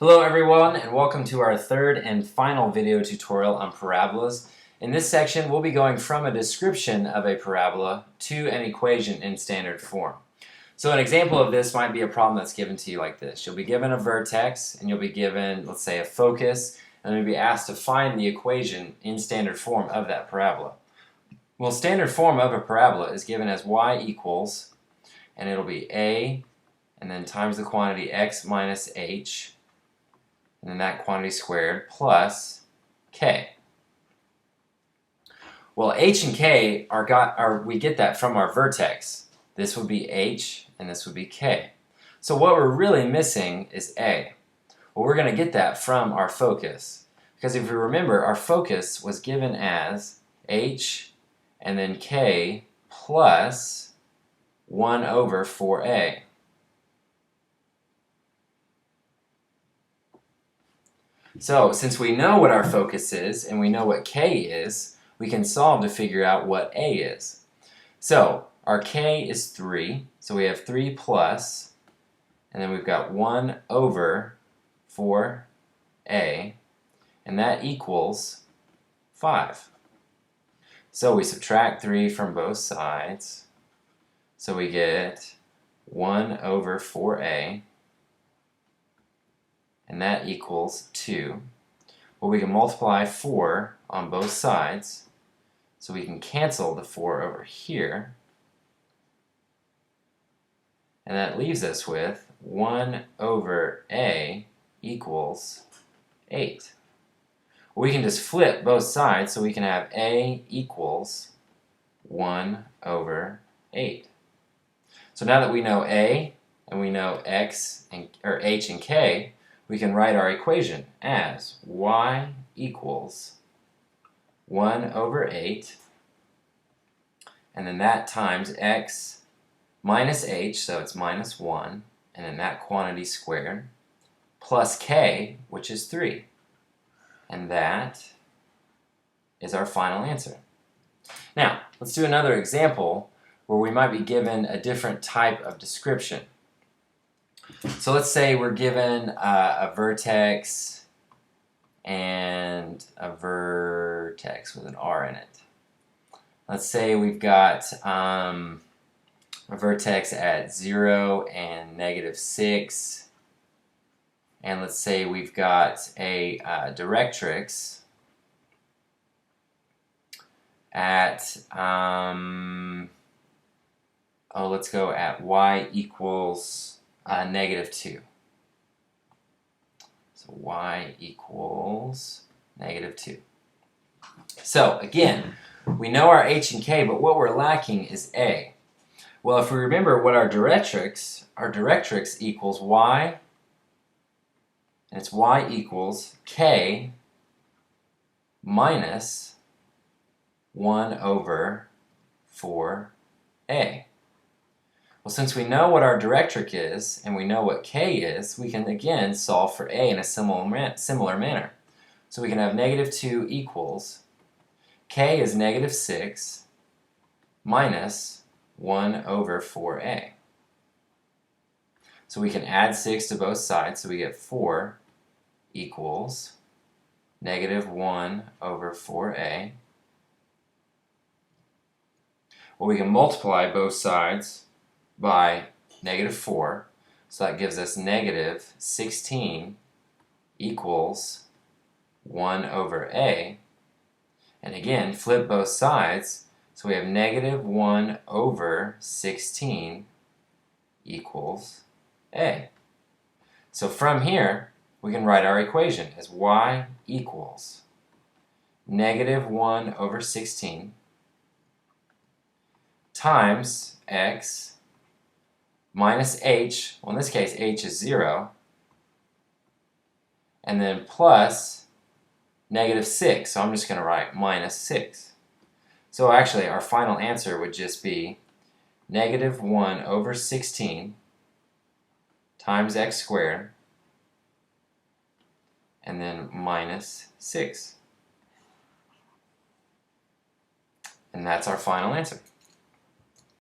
Hello everyone, and welcome to our third and final video tutorial on parabolas. In this section we'll be going from a description of a parabola to an equation in standard form. So an example of this might be a problem that's given to you like this. You'll be given a vertex and you'll be given, let's say, a focus, and you'll be asked to find the equation in standard form of that parabola. Well, standard form of a parabola is given as y equals, and it'll be a and then times the quantity x minus h, and then that quantity squared, plus k. Well, h and k we get that from our vertex. This would be h, and this would be k. So what we're really missing is a. Well, we're going to get that from our focus. Because if you remember, our focus was given as h and then k plus 1 over 4a. So, since we know what our focus is and we know what k is, we can solve to figure out what a is. So, our k is 3, so we have 3 plus, and then we've got 1 over 4a, and that equals 5. So we subtract 3 from both sides, so we get 1 over 4a, and that equals 2. Well, we can multiply 4 on both sides, so we can cancel the 4 over here, and that leaves us with 1 over a equals 8. Well, we can just flip both sides, so we can have a equals 1 over 8. So now that we know a, and we know x, or h and k, we can write our equation as y equals 1 over 8, and then that times x minus h, so it's minus 1, and then that quantity squared, plus k, which is 3. And that is our final answer. Now, let's do another example where we might be given a different type of description. So let's say we're given a vertex and a vertex with an R in it. Let's say we've got a vertex at 0 and -6. And let's say we've got a directrix at, let's go at y equals -2. So y equals -2. So again, we know our h and k, but what we're lacking is a. Well, if we remember what our directrix equals y, and it's y equals k minus 1 over 4a. Well, since we know what our directrix is and we know what k is, we can again solve for a in a similar manner. So we can have -2 equals k is -6 minus 1 over 4a. So we can add 6 to both sides, so we get 4 equals -1 over 4a. Well, we can multiply both sides by -4, so that gives us -16 equals 1 over a. And again, flip both sides, so we have -1 over 16 equals a. So from here, we can write our equation as y equals -1 over 16 times x minus h, well in this case h is 0, and then plus -6, so I'm just going to write -6. So actually our final answer would just be -1 over 16 times x squared, and then -6. And that's our final answer.